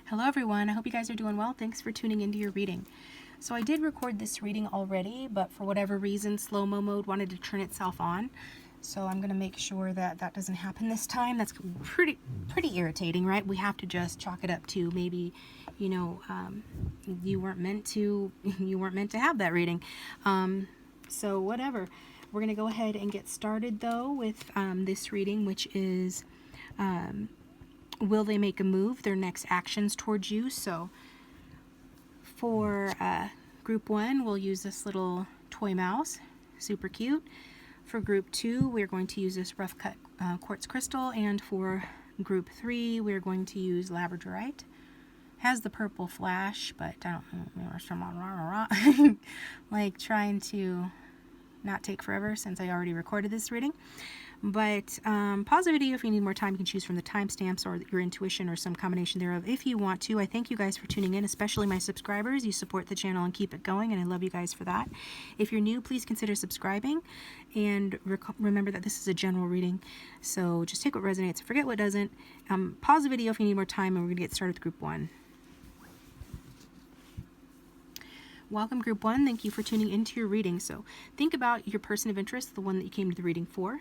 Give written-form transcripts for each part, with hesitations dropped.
Hello everyone, I hope you guys are doing well. Thanks for tuning into your reading. So I did record this reading already, but for whatever reason, slow-mo mode wanted to turn itself on. So I'm going to make sure that that doesn't happen this time. That's pretty irritating, right? We have to just chalk it up to maybe, you weren't meant to have that reading. So whatever. We're going to go ahead and get started though with this reading, which is will they make a move, their next actions towards you. So for group 1, we'll use this little toy mouse, super cute. For group 2, we're going to use this rough cut quartz crystal, and for group 3, we're going to use labradorite. Has the purple flash, but I don't like trying to not take forever since I already recorded this reading. But pause the video if you need more time. You can choose from the timestamps or your intuition or some combination thereof if you want to. I thank you guys for tuning in, especially my subscribers. You support the channel and keep it going, and I love you guys for that. If you're new, please consider subscribing, and remember that this is a general reading, so just take what resonates, forget what doesn't. Pause the video if you need more time, and we're going to get started with group 1. Welcome group 1. Thank you for tuning into your reading. So think about your person of interest, the one that you came to the reading for.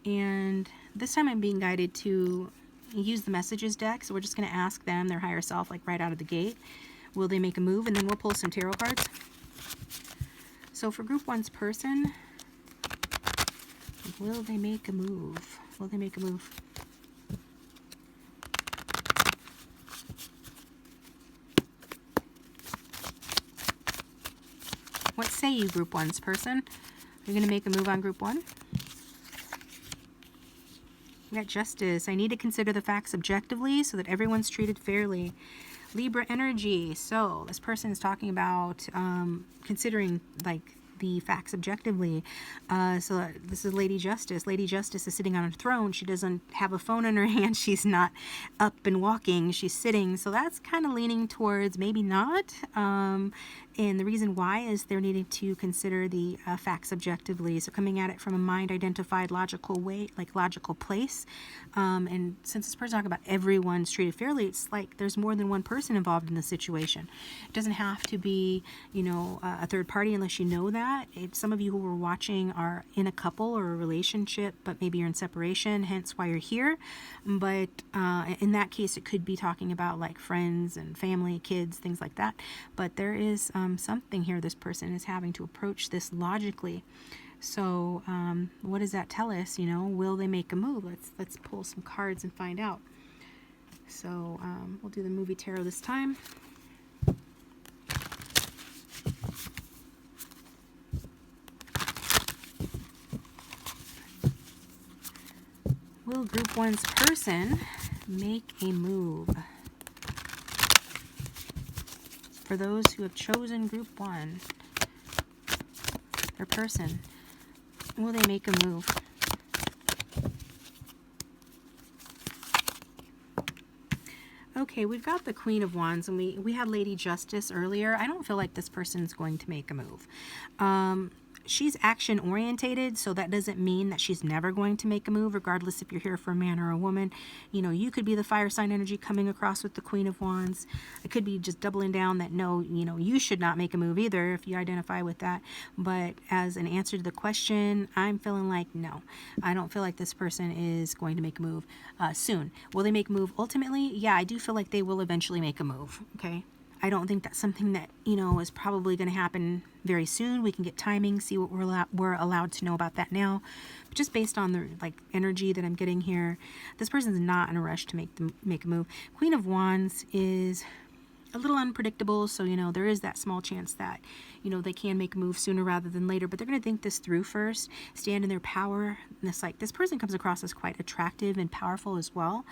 And this time I'm being guided to use the messages deck. So we're just going to ask them, their higher self, like right out of the gate, will they make a move? And then we'll pull some tarot cards. So for group 1's person, will they make a move? Will they make a move? What say you, group 1's person? Are you going to make a move on group 1? We got justice. I need to consider the facts objectively so that everyone's treated fairly. Libra energy. So this person is talking about considering like the facts objectively. So this is Lady Justice. Lady Justice is sitting on a throne. She doesn't have a phone in her hand. She's not up and walking. She's sitting. So that's kind of leaning towards maybe not. And the reason why is they're needing to consider the facts objectively. So coming at it from a mind-identified logical way, like logical place. And since this person's talking about everyone's treated fairly, it's like there's more than one person involved in the situation. It doesn't have to be, a third party unless you know that. Some of you who are watching are in a couple or a relationship, but maybe you're in separation, hence why you're here. But in that case, it could be talking about like friends and family, kids, things like that. But there is something here this person is having to approach this logically. So what does that tell us? Will they make a move? Let's pull some cards and find out. So we'll do the movie tarot this time. Will group 1's person make a move? For those who have chosen group 1, their person, will they make a move? Okay, we've got the Queen of Wands, and we had Lady Justice earlier. I don't feel like this person's going to make a move. She's action orientated, so that doesn't mean that she's never going to make a move, regardless if you're here for a man or a woman. You could be the fire sign energy coming across with the Queen of Wands. It could be just doubling down that no, you should not make a move either if you identify with that. But as an answer to the question, I'm feeling like no. I don't feel like this person is going to make a move soon. Will they make a move ultimately? Yeah, I do feel like they will eventually make a move, okay? I don't think that's something that, is probably going to happen very soon. We can get timing, see what we're allowed to know about that now. But just based on the energy that I'm getting here, this person's not in a rush to make a move. Queen of Wands is a little unpredictable, so there is that small chance that they can make a move sooner rather than later, but they're going to think this through first, stand in their power. And this person comes across as quite attractive and powerful as well,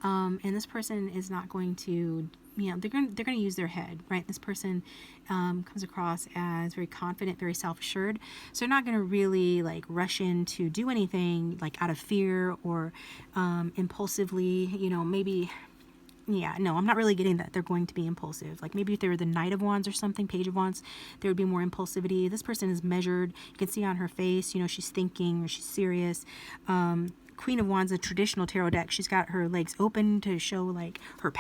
and this person is not going to they're going to use their head, right? This person comes across as very confident, very self-assured, so they're not going to really rush in to do anything out of fear or impulsively, maybe. Yeah, no, I'm not really getting that they're going to be impulsive. Maybe if they were the Knight of Wands or something, Page of Wands, there would be more impulsivity. This person is measured. You can see on her face, she's thinking or she's serious. Queen of Wands, a traditional tarot deck, she's got her legs open to show like her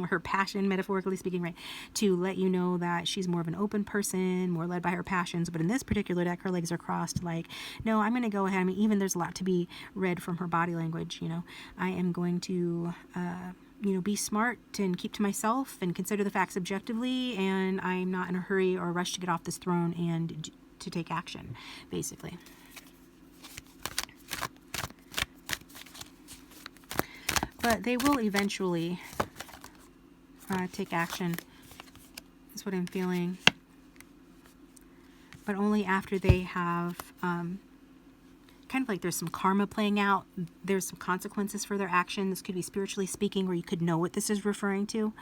her passion, metaphorically speaking, right? To let you know that she's more of an open person, more led by her passions. But in this particular deck, her legs are crossed like, no, I'm going to go ahead. I mean, even there's a lot to be read from her body language, you know. I am going to, you know, be smart and keep to myself and consider the facts objectively. And I'm not in a hurry or a rush to get off this throne and to take action, basically. But they will eventually take action, is what I'm feeling. But only after they have, kind of like there's some karma playing out. There's some consequences for their action. This could be spiritually speaking, where you could know what this is referring to.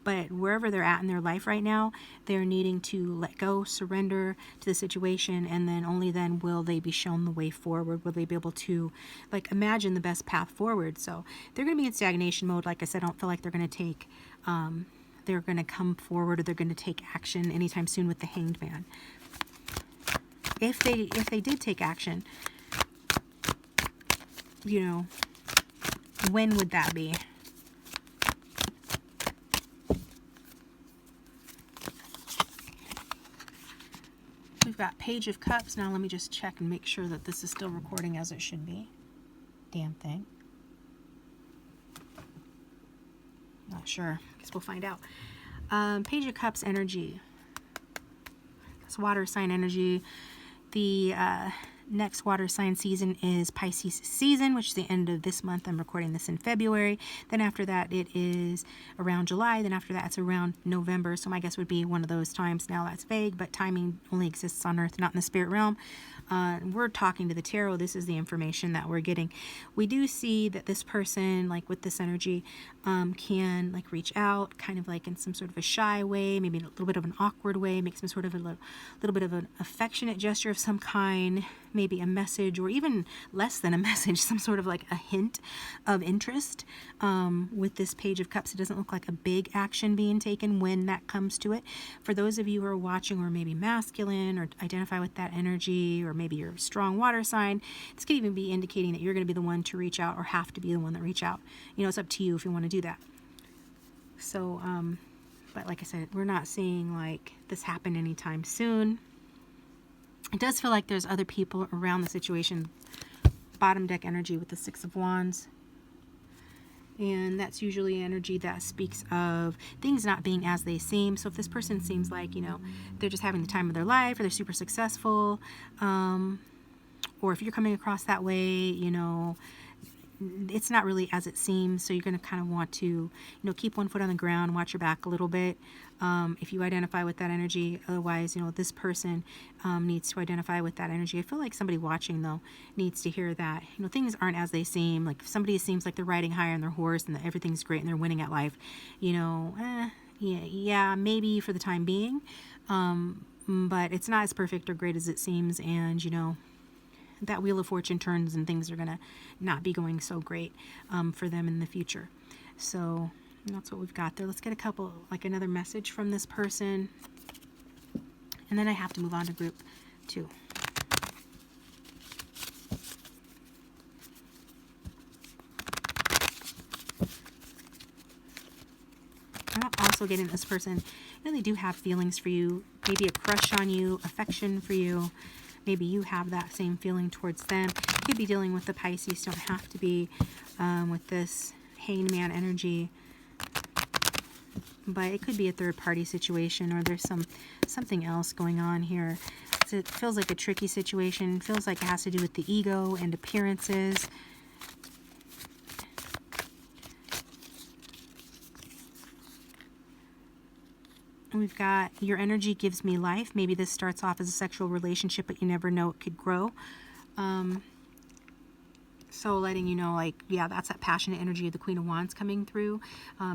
But wherever they're at in their life right now, they're needing to let go, surrender to the situation, and then only then will they be shown the way forward. Will they be able to, like, imagine the best path forward? So they're going to be in stagnation mode. Like I said, I don't feel like they're going to take, they're going to come forward, or they're going to take action anytime soon with the Hanged Man. If they did take action, you know, when would that be? We've got Page of Cups. Now let me just check and make sure that this is still recording as it should be. Damn thing. Not sure. Guess we'll find out. Page of Cups energy. That's water sign energy. The next water sign season is Pisces season, which is the end of this month. I'm recording this in February. Then after that, it is around July. Then after that, it's around November. So my guess would be one of those times. Now that's vague, but timing only exists on Earth, not in the spirit realm. We're talking to the tarot. This is the information that we're getting. We do see that this person, like with this energy, can like reach out kind of like in some sort of a shy way, maybe in a little bit of an awkward way, make some sort of a little bit of an affectionate gesture of some kind, maybe a message, or even less than a message, some sort of like a hint of interest. With this Page of Cups, it doesn't look like a big action being taken when that comes to it. For those of you who are watching, or maybe masculine, or identify with that energy, or maybe you're a strong water sign, this could even be indicating that you're going to be the one to reach out, or have to be the one that reach out. You know, it's up to you if you want to do that. So, but like I said, we're not seeing like this happen anytime soon. It does feel like there's other people around the situation. Bottom deck energy with the Six of Wands. And that's usually energy that speaks of things not being as they seem. So if this person seems like, you know, they're just having the time of their life, or they're super successful, or if you're coming across that way, you know, it's not really as it seems. So you're going to kind of want to, you know, keep one foot on the ground, watch your back a little bit. If you identify with that energy, otherwise, you know, this person needs to identify with that energy. I feel like somebody watching, though, needs to hear that, you know, things aren't as they seem. Like if somebody seems like they're riding high on their horse and that everything's great and they're winning at life, you know, yeah, maybe for the time being, but it's not as perfect or great as it seems. And, you know, that wheel of fortune turns and things are going to not be going so great for them in the future. So that's what we've got there. Let's get a couple, like another message from this person. And then I have to move on to group 2. I'm also getting this person, you know, they do have feelings for you, maybe a crush on you, affection for you. Maybe you have that same feeling towards them. You could be dealing with the Pisces, don't have to be with this Hanged Man energy. But it could be a third-party situation, or there's something else going on here. So it feels like a tricky situation. It feels like it has to do with the ego and appearances. We've got your energy gives me life. Maybe this starts off as a sexual relationship, but you never know, it could grow. So letting you know, like, yeah, that's that passionate energy of the Queen of Wands coming through.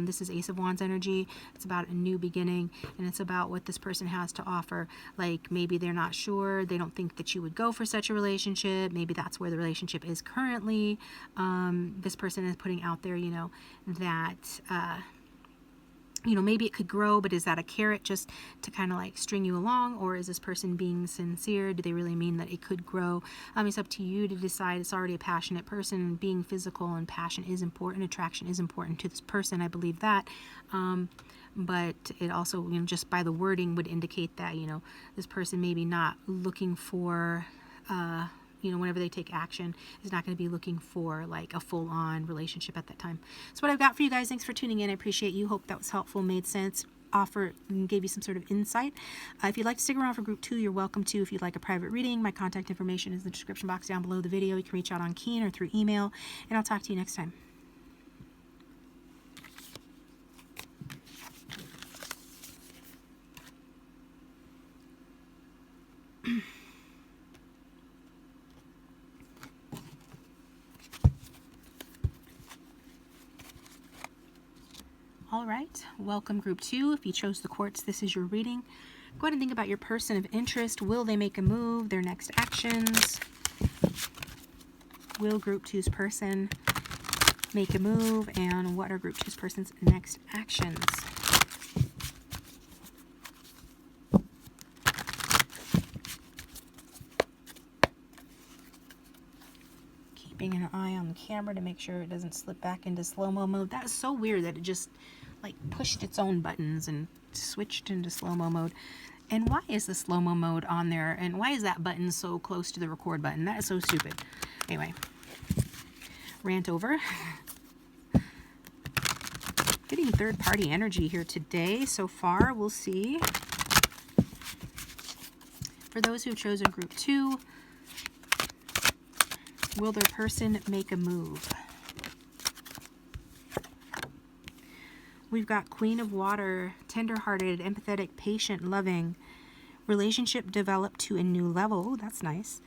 This is Ace of Wands energy. It's about a new beginning, and it's about what this person has to offer. Like maybe they're not sure. They don't think that you would go for such a relationship. Maybe that's where the relationship is currently. This person is putting out there, you know, that You know, maybe it could grow, but is that a carrot just to kind of like string you along? Or is this person being sincere? Do they really mean that it could grow? It's up to you to decide. It's already a passionate person. Being physical and passion is important. Attraction is important to this person. I believe that. But it also, you know, just by the wording would indicate that, you know, this person maybe not looking for, you know, whenever they take action, is not going to be looking for like a full-on relationship at that time. So what I've got for you guys. Thanks for tuning in. I appreciate you. Hope that was helpful, made sense, gave you some sort of insight. If you'd like to stick around for group 2, you're welcome to. If you'd like a private reading, my contact information is in the description box down below the video. You can reach out on Keen or through email, and I'll talk to you next time. All right, welcome group 2. If you chose the quartz, this is your reading. Go ahead and think about your person of interest. Will they make a move? Their next actions. Will group 2's person make a move? And what are group 2's person's next actions? Keeping an eye on the camera to make sure it doesn't slip back into slow-mo mode. That is so weird that it just like pushed its own buttons and switched into slow-mo mode. And why is the slow-mo mode on there? And why is that button so close to the record button? That is so stupid. Anyway, rant over. Getting third-party energy here today so far. We'll see. For those who've chosen group 2, will their person make a move? We've got Queen of Water, tender-hearted, empathetic, patient, loving. Relationship developed to a new level. Ooh, that's nice.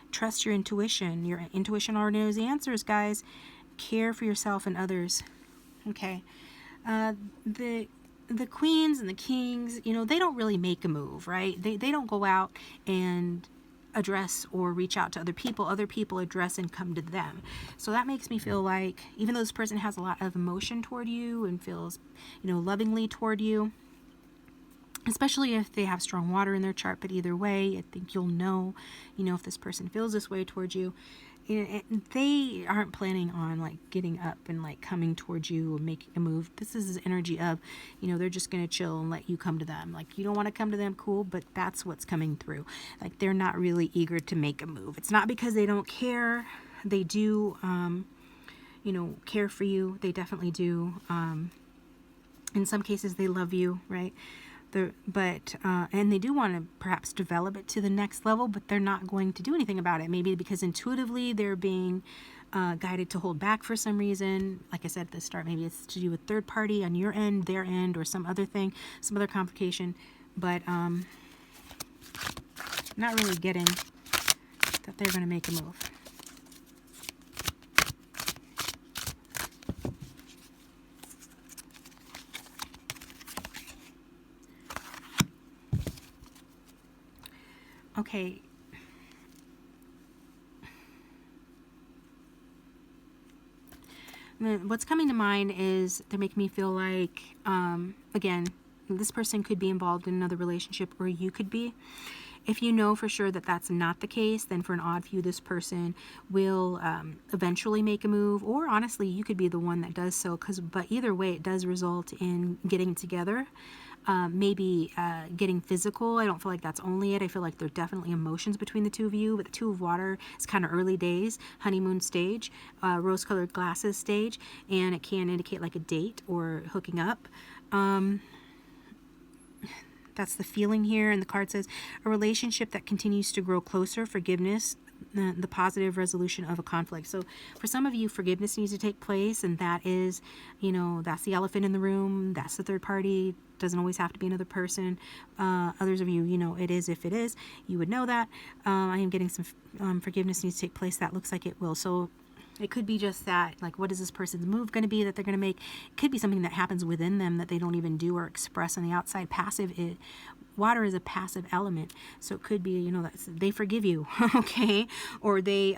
Trust your intuition. Your intuition already knows the answers, guys. Care for yourself and others. Okay. The queens and the kings, you know, they don't really make a move, right? They don't go out and address or reach out to other people address and come to them. So that makes me feel like, even though this person has a lot of emotion toward you and feels, you know, lovingly toward you, especially if they have strong water in their chart, but either way, I think you'll know, you know, if this person feels this way towards you. And they aren't planning on like getting up and like coming towards you or making a move. This is the energy of, you know, they're just going to chill and let you come to them. Like, you don't want to come to them, cool, but that's what's coming through. Like, they're not really eager to make a move. It's not because they don't care. They do, you know, care for you. They definitely do. In some cases, they love you, right? And they do want to perhaps develop it to the next level, but they're not going to do anything about it. Maybe because intuitively they're being guided to hold back for some reason. Like I said at the start, maybe it's to do with third party on your end, their end, or some other thing, some other complication. But not really getting that they're going to make a move. Okay. What's coming to mind is they're making me feel like, again, this person could be involved in another relationship, or you could be. If you know for sure that that's not the case, then for an odd view, this person will eventually make a move, or honestly, you could be the one that does so. But either way, it does result in getting together. Maybe getting physical. I don't feel like that's only it. I feel like there are definitely emotions between the two of you, but the Two of Water is kind of early days, honeymoon stage, rose-colored glasses stage, and it can indicate like a date or hooking up. That's the feeling here, and the card says a relationship that continues to grow closer, forgiveness, the positive resolution of a conflict. So for some of you, forgiveness needs to take place, and that is, you know, that's the elephant in the room. That's the third party. Doesn't always have to be another person. Others of you, you know, it is if it is. You would know that. I am getting some forgiveness needs to take place. That looks like it will. So it could be just that, like, what is this person's move going to be that they're going to make? It could be something that happens within them that they don't even do or express on the outside. Water is a passive element, so it could be, you know, that they forgive you, okay, or they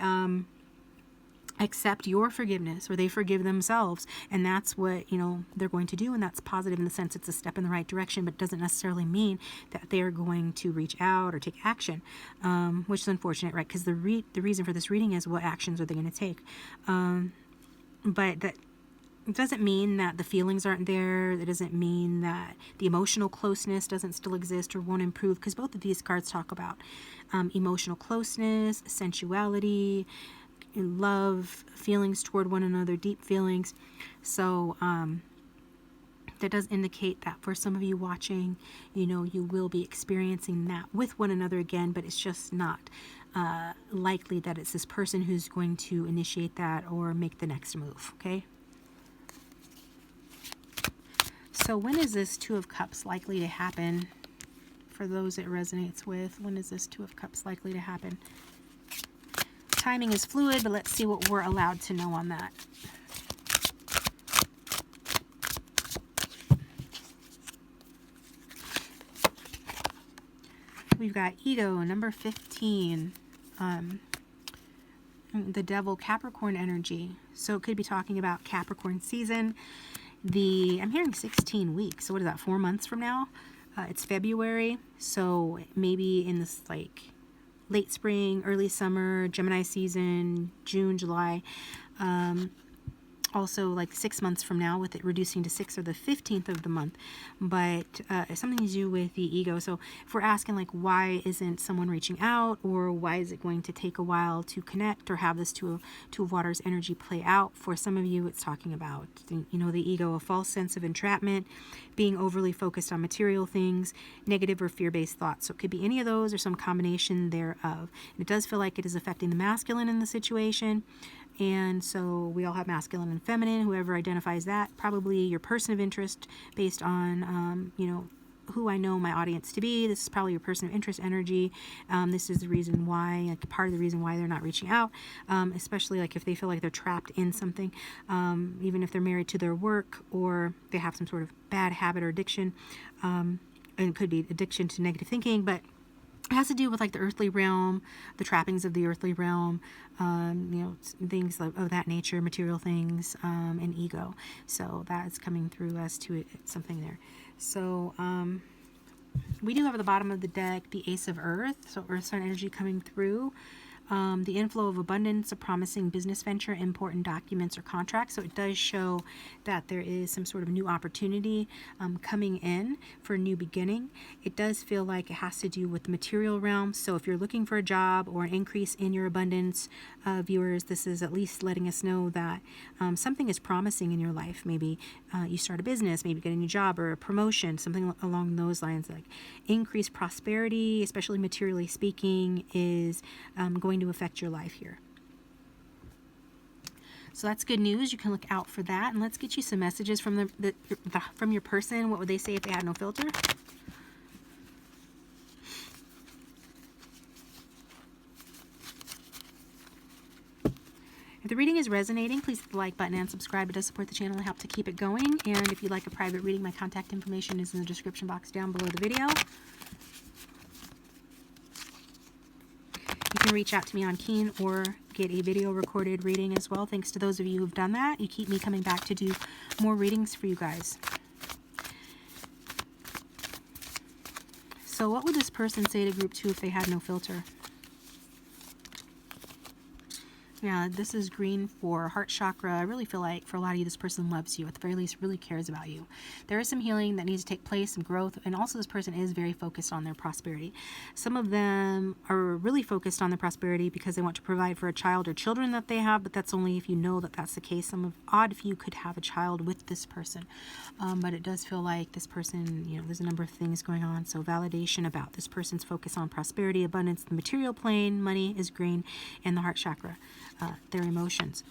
accept your forgiveness, or they forgive themselves, and that's what, you know, they're going to do, and that's positive in the sense it's a step in the right direction, but it doesn't necessarily mean that they're going to reach out or take action, which is unfortunate, right? Because the reason for this reading is, what actions are they going to take? But that it doesn't mean that the feelings aren't there. It doesn't mean that the emotional closeness doesn't still exist or won't improve, because both of these cards talk about emotional closeness, sensuality, love, feelings toward one another, deep feelings. So that does indicate that for some of you watching, you know, you will be experiencing that with one another again, but it's just not likely that it's this person who's going to initiate that or make the next move, okay? So when is this Two of Cups likely to happen? For those it resonates with, when is this Two of Cups likely to happen? Timing is fluid, but let's see what we're allowed to know on that. We've got ego, number 15. The devil, Capricorn energy. So it could be talking about Capricorn season. I'm hearing 16 weeks. So what is that, 4 months from now? It's February. So maybe in this like late spring, early summer, Gemini season, June, July. Also like 6 months from now, with it reducing to 6 or the 15th of the month. But it's something to do with the ego. So if we're asking like, why isn't someone reaching out, or why is it going to take a while to connect or have this Two of Waters energy play out, for some of you it's talking about, you know, the ego, a false sense of entrapment, being overly focused on material things, negative or fear-based thoughts. So it could be any of those or some combination thereof. And it does feel like it is affecting the masculine in the situation. And so we all have masculine and feminine, whoever identifies that, probably your person of interest based on, you know, who I know my audience to be. This is probably your person of interest energy. This is the reason why, like part of the reason why they're not reaching out, especially like if they feel like they're trapped in something, even if they're married to their work, or they have some sort of bad habit or addiction, and it could be addiction to negative thinking, but it has to do with like the earthly realm, the trappings of the earthly realm, you know, things of that nature, material things, and ego. So that's coming through as to something there. So we do have at the bottom of the deck the Ace of Earth, so Earth sign energy coming through. The inflow of abundance, a promising business venture, important documents or contracts. So it does show that there is some sort of new opportunity coming in for a new beginning. It does feel like it has to do with the material realm. So if you're looking for a job or an increase in your abundance, viewers, this is at least letting us know that something is promising in your life. Maybe you start a business, maybe get a new job or a promotion, something along those lines. Like increased prosperity, especially materially speaking, is going to affect your life here. So that's good news. You can look out for that. And let's get you some messages from from your person. What would they say if they had no filter? If the reading is resonating, please hit the like button and subscribe. It does support the channel and help to keep it going. And if you'd like a private reading, my contact information is in the description box down below the video. You can reach out to me on Keen or get a video recorded reading as well. Thanks to those of you who've done that. You keep me coming back to do more readings for you guys. So what would this person say to group 2 if they had no filter? Yeah, this is green for heart chakra. I really feel like for a lot of you, this person loves you. At the very least, really cares about you. There is some healing that needs to take place, some growth, and also this person is very focused on their prosperity. Some of them are really focused on their prosperity because they want to provide for a child or children that they have, but that's only if you know that that's the case. Odd if you could have a child with this person. But it does feel like this person, you know, there's a number of things going on. So validation about this person's focus on prosperity, abundance, the material plane, money is green, and the heart chakra. Their emotions.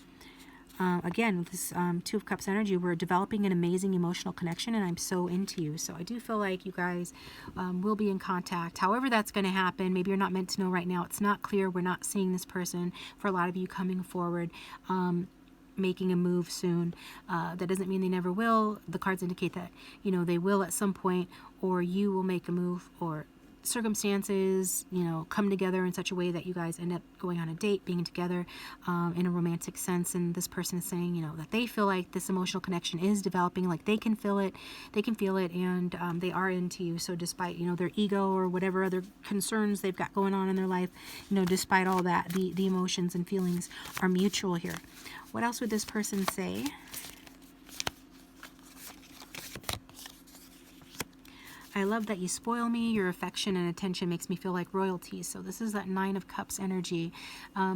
Again, with this Two of Cups energy, we're developing an amazing emotional connection, and I'm so into you. So I do feel like you guys will be in contact. However that's going to happen, maybe you're not meant to know right now. It's not clear. We're not seeing this person, for a lot of you, coming forward, making a move soon. That doesn't mean they never will. The cards indicate that, you know, they will at some point, or you will make a move, or circumstances, you know, come together in such a way that you guys end up going on a date, being together in a romantic sense. And this person is saying, you know, that they feel like this emotional connection is developing, like they can feel it, and they are into you. So despite, you know, their ego or whatever other concerns they've got going on in their life, you know, despite all that, the emotions and feelings are mutual here. What else would this person say? I love that you spoil me. Your affection and attention makes me feel like royalty. So this is that Nine of Cups energy.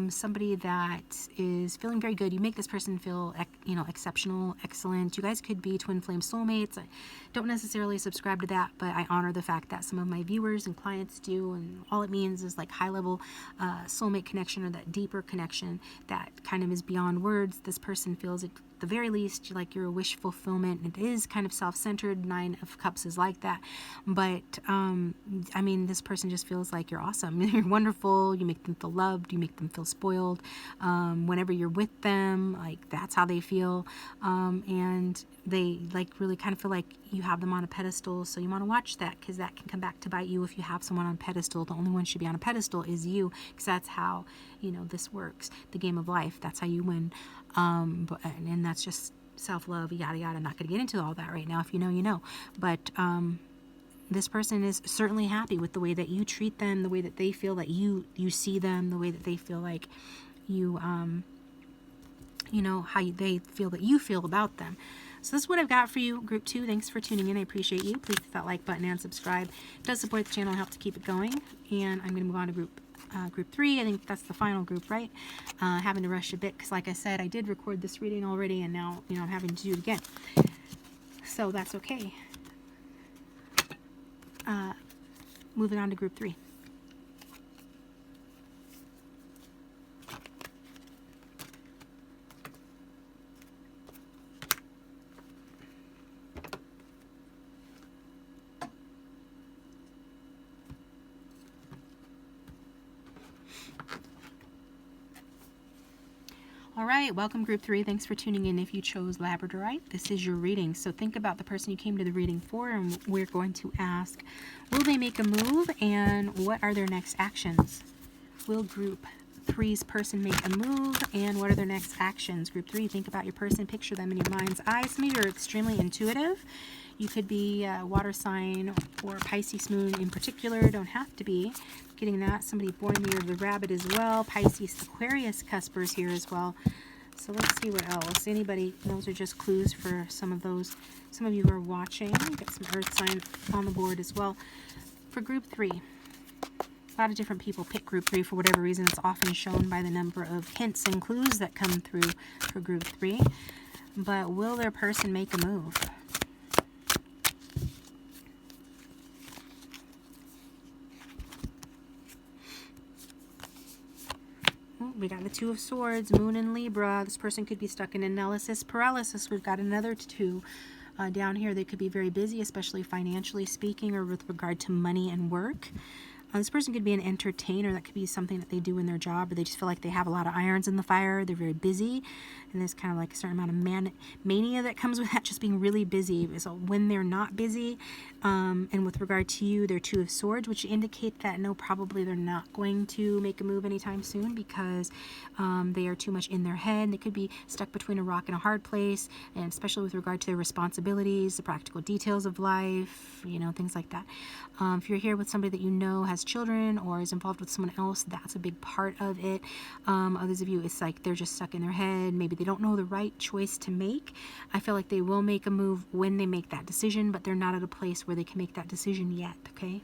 Somebody that is feeling very good. You make this person feel, you know, exceptional, excellent. You guys could be twin flame soulmates. I don't necessarily subscribe to that, but I honor the fact that some of my viewers and clients do. And all it means is like high level soulmate connection, or that deeper connection that kind of is beyond words. This person feels it. The very least, like you're a wish fulfillment. It is kind of self-centered. Nine of Cups is like that, but I mean, this person just feels like you're awesome. You're wonderful. You make them feel loved. You make them feel spoiled. Whenever you're with them, like that's how they feel, and they like really kind of feel like you have them on a pedestal. So you want to watch that, because that can come back to bite you if you have someone on a pedestal. The only one should be on a pedestal is you, because that's how, you know, this works. The game of life. That's how you win. And that's just self-love, yada yada. I'm not going to get into all that right now. If you know, you know. But this person is certainly happy with the way that you treat them, the way that they feel that you see them, the way that they feel like you, you know, how they feel that you feel about them. So this is what I've got for you, Group 2. Thanks for tuning in. I appreciate you. Please hit that like button and subscribe. It does support the channel, help to keep it going. And I'm going to move on to Group 3. I think that's the final group, right? Having to rush a bit because, like I said, I did record this reading already, and now, you know, I'm having to do it again. So that's okay. Moving on to Group 3. All right, welcome Group 3. Thanks for tuning in. If you chose Labradorite, this is your reading. So think about the person you came to the reading for, and we're going to ask, will they make a move, and what are their next actions? Will Group 3's person make a move, and what are their next actions? Group 3, think about your person, picture them in your mind's eye. Some of you are extremely intuitive. You could be a water sign or Pisces moon in particular. Don't have to be. Getting that. Somebody born in the year of the rabbit as well. Pisces, Aquarius, cuspers here as well. So let's see what else. Anybody, those are just clues for some of those. Some of you who are watching. Got some earth sign on the board as well. For Group 3, a lot of different people pick Group 3 for whatever reason. It's often shown by the number of hints and clues that come through for Group 3. But will their person make a move? We got the Two of Swords, Moon and Libra. This person could be stuck in analysis paralysis. We've got another two down here. They could be very busy, especially financially speaking, or with regard to money and work. This person could be an entertainer. That could be something that they do in their job, or they just feel like they have a lot of irons in the fire. They're very busy, and there's kind of like a certain amount of mania that comes with that, just being really busy. So when they're not busy, and with regard to you, they're Two of Swords, which indicate that no, probably they're not going to make a move anytime soon, because they are too much in their head. They could be stuck between a rock and a hard place, and especially with regard to their responsibilities, the practical details of life, you know, things like that. If you're here with somebody that you know has children or is involved with someone else, that's a big part of it. Others of you, it's like they're just stuck in their head. Maybe they don't know the right choice to make. I feel like they will make a move when they make that decision, but they're not at a place where they can make that decision yet, okay?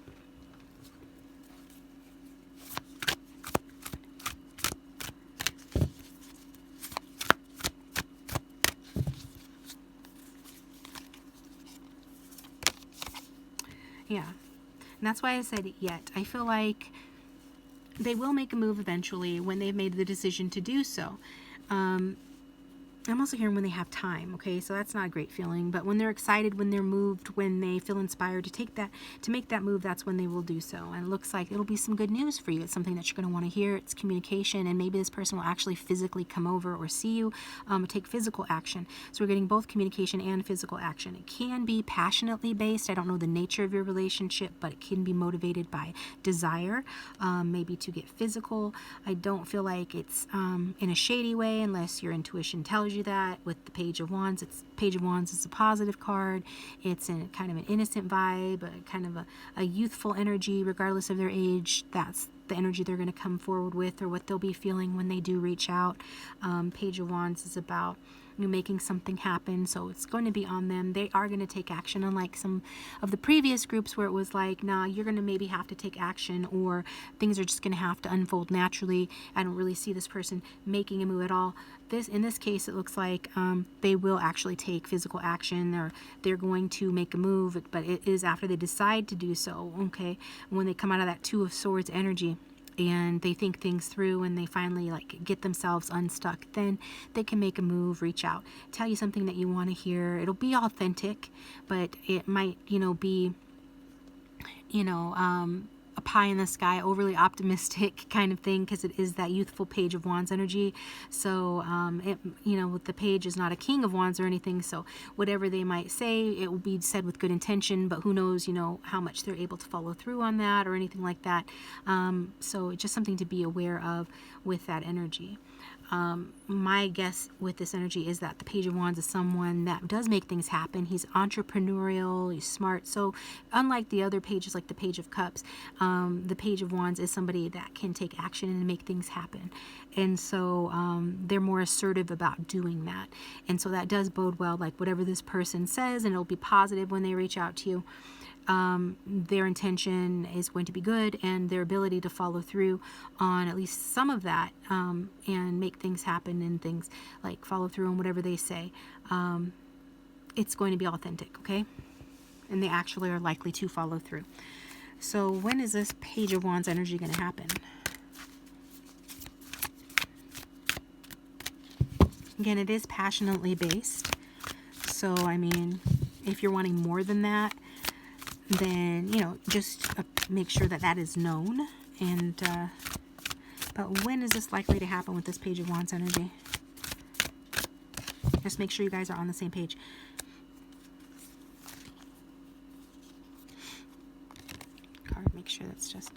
Yeah. And that's why I said yet. I feel like they will make a move eventually when they've made the decision to do so. I'm also hearing when they have time, okay? So that's not a great feeling, but when they're excited, when they're moved, when they feel inspired to make that move, that's when they will do so. And it looks like it'll be some good news for you. It's something that you're going to want to hear. It's communication, and maybe this person will actually physically come over or see you, take physical action. So we're getting both communication and physical action. It can be passionately based. I don't know the nature of your relationship, but it can be motivated by desire, maybe to get physical. I don't feel like it's in a shady way unless your intuition tells you that. With the Page of Wands, Page of Wands is a positive card. It's in kind of an innocent vibe, kind of a youthful energy, regardless of their age. That's the energy they're going to come forward with, or what they'll be feeling when they do reach out. Page of Wands is about making something happen, so it's going to be on them. They are going to take action, unlike some of the previous groups where it was like, nah, you're going to maybe have to take action, or things are just going to have to unfold naturally. I don't really see this person making a move at all. In this case, it looks like they will actually take physical action, or they're going to make a move, but it is after they decide to do so, okay? When they come out of that Two of Swords energy, and they think things through, and they finally get themselves unstuck, then they can make a move, reach out, tell you something that you want to hear. It'll be authentic, but it might be a pie in the sky, overly optimistic kind of thing, because it is that youthful Page of Wands energy. So with the page is not a King of Wands or anything, so whatever they might say, it will be said with good intention, but who knows how much they're able to follow through on that or anything like that. So it's just something to be aware of with that energy. My guess with this energy is that the Page of Wands is someone that does make things happen. He's entrepreneurial, he's smart. So unlike the other pages, like the Page of Cups, the Page of Wands is somebody that can take action and make things happen. And so they're more assertive about doing that. And so that does bode well, like whatever this person says, and it'll be positive when they reach out to you. Their intention is going to be good, and their ability to follow through on at least some of that, and make things happen, and things like follow through on whatever they say, it's going to be authentic, okay? And they actually are likely to follow through. So when is this Page of Wands energy going to happen? Again, it is passionately based. So, I mean, if you're wanting more than that, then, just make sure that that is known. And, but when is this likely to happen with this Page of Wands energy? Just make sure you guys are on the same page. Card, make sure that's just...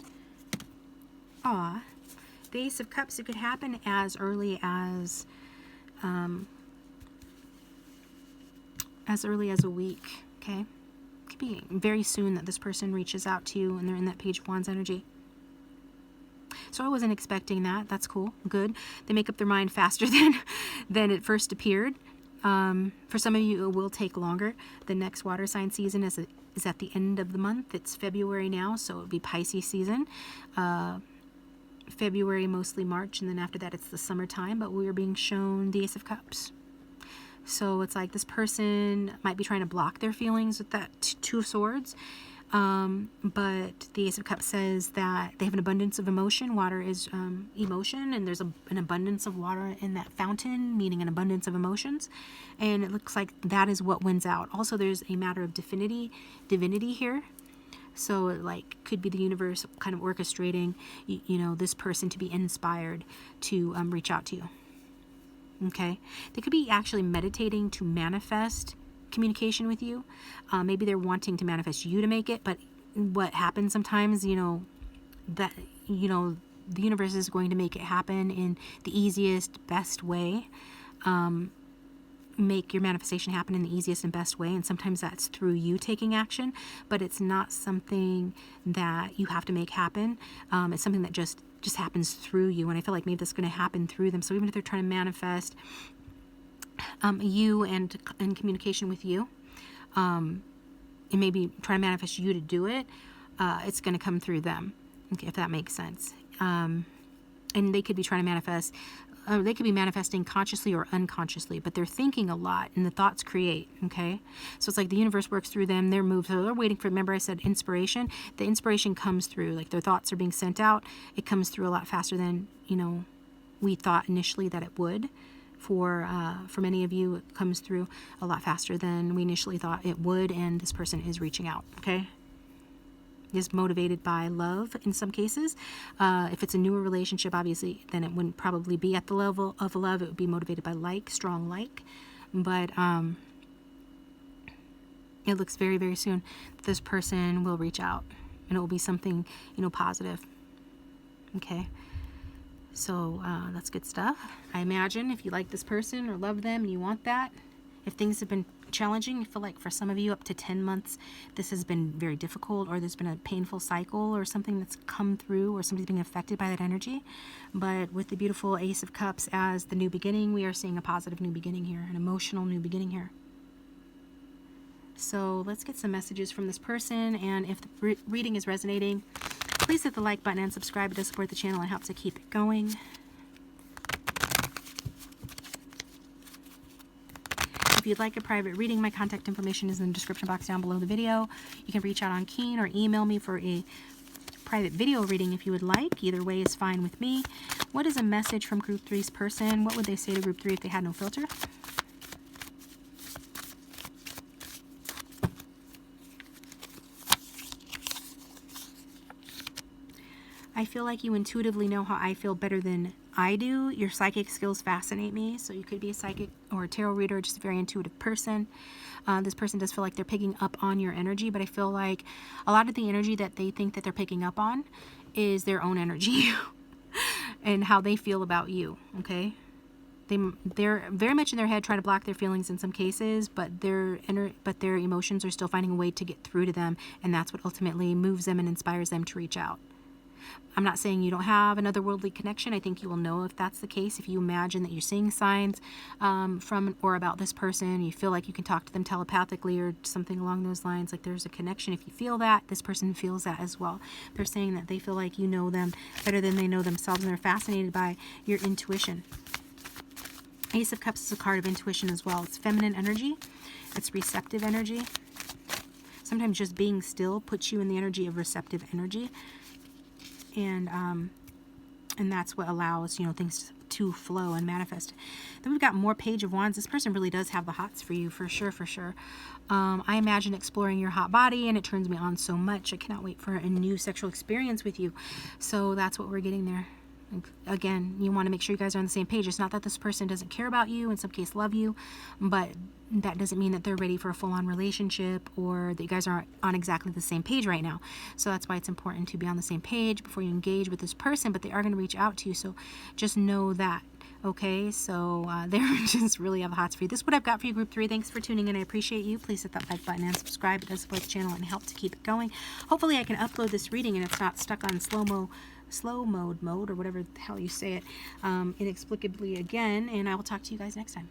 The Ace of Cups, it could happen as early as a week, okay? Could be very soon that this person reaches out to you and they're in that Page of Wands energy. So I wasn't expecting that. That's cool. Good. They make up their mind faster than it first appeared. For some of you, it will take longer. The next water sign season is at the end of the month. It's February now, so it would be Pisces season. February, mostly March, and then after that it's the summertime, but we are being shown the Ace of Cups. So it's like this person might be trying to block their feelings with that Two of Swords. But the Ace of Cups says that they have an abundance of emotion. Water is emotion, and there's an abundance of water in that fountain, meaning an abundance of emotions. And it looks like that is what wins out. Also, there's a matter of divinity here. So it could be the universe kind of orchestrating, this person to be inspired to reach out to you. Okay, they could be actually meditating to manifest communication with you. Maybe they're wanting to manifest you to make it, but what happens sometimes, that the universe is going to make it happen in the easiest, best way. Make your manifestation happen in the easiest and best way, and sometimes that's through you taking action, but it's not something that you have to make happen. It's something that just happens through you, and I feel like maybe that's going to happen through them. So even if they're trying to manifest you and communication with you, and maybe trying to manifest you to do it, it's going to come through them, okay, if that makes sense. And they could be trying to manifest, they could be manifesting consciously or unconsciously, but they're thinking a lot, and the thoughts create, okay? So it's like the universe works through them, they're moved, so they're waiting for, remember I said inspiration? The inspiration comes through, like their thoughts are being sent out, it comes through a lot faster than, we thought initially that it would, For many of you, it comes through a lot faster than we initially thought it would, and this person is reaching out, okay? Is motivated by love in some cases. If it's a newer relationship, obviously, then it wouldn't probably be at the level of love. It would be motivated by strong like. But it looks very, very soon that this person will reach out, and it will be something, positive. Okay. So that's good stuff. I imagine if you like this person or love them and you want that, if things have been challenging, I feel like for some of you up to 10 months, this has been very difficult, or there's been a painful cycle or something that's come through, or somebody's being affected by that energy. But with the beautiful Ace of Cups as the new beginning, we are seeing a positive new beginning here, an emotional new beginning here. So let's get some messages from this person, and if the reading is resonating, please hit the like button and subscribe to support the channel. It helps to keep it going. If you'd like a private reading, my contact information is in the description box down below the video. You can reach out on Keen or email me for a private video reading if you would like. Either way is fine with me. What is a message from Group 3's person? What would they say to Group 3 if they had no filter? I feel like you intuitively know how I feel better than I do. Your psychic skills fascinate me. So you could be a psychic or a tarot reader, just a very intuitive person. This person does feel like they're picking up on your energy, but I feel like a lot of the energy that they think that they're picking up on is their own energy and how they feel about you, okay? They're very much in their head trying to block their feelings in some cases, but their emotions are still finding a way to get through to them, and that's what ultimately moves them and inspires them to reach out. I'm not saying you don't have an otherworldly connection. I think you will know if that's the case. If you imagine that you're seeing signs from or about this person, you feel like you can talk to them telepathically or something along those lines, like there's a connection. If you feel that, this person feels that as well. They're saying that they feel like you know them better than they know themselves, and they're fascinated by your intuition. Ace of Cups is a card of intuition as well. It's feminine energy. It's receptive energy. Sometimes just being still puts you in the energy of receptive energy. And that's what allows, things to flow and manifest. Then we've got more Page of Wands. This person really does have the hots for you, for sure, for sure. I imagine exploring your hot body, and it turns me on so much. I cannot wait for a new sexual experience with you. So that's what we're getting there. Again, you want to make sure you guys are on the same page. It's not that this person doesn't care about you, in some case love you, but that doesn't mean that they're ready for a full-on relationship, or that you guys aren't on exactly the same page right now. So that's why it's important to be on the same page before you engage with this person, but they are going to reach out to you, so just know that. Okay, so they're just really have the hots for you. This is what I've got for you, Group 3. Thanks for tuning in. I appreciate you. Please hit that like button and subscribe. It does support the channel and help to keep it going. Hopefully I can upload this reading and it's not stuck on slow mode, or whatever the hell you say it, inexplicably again, and I will talk to you guys next time.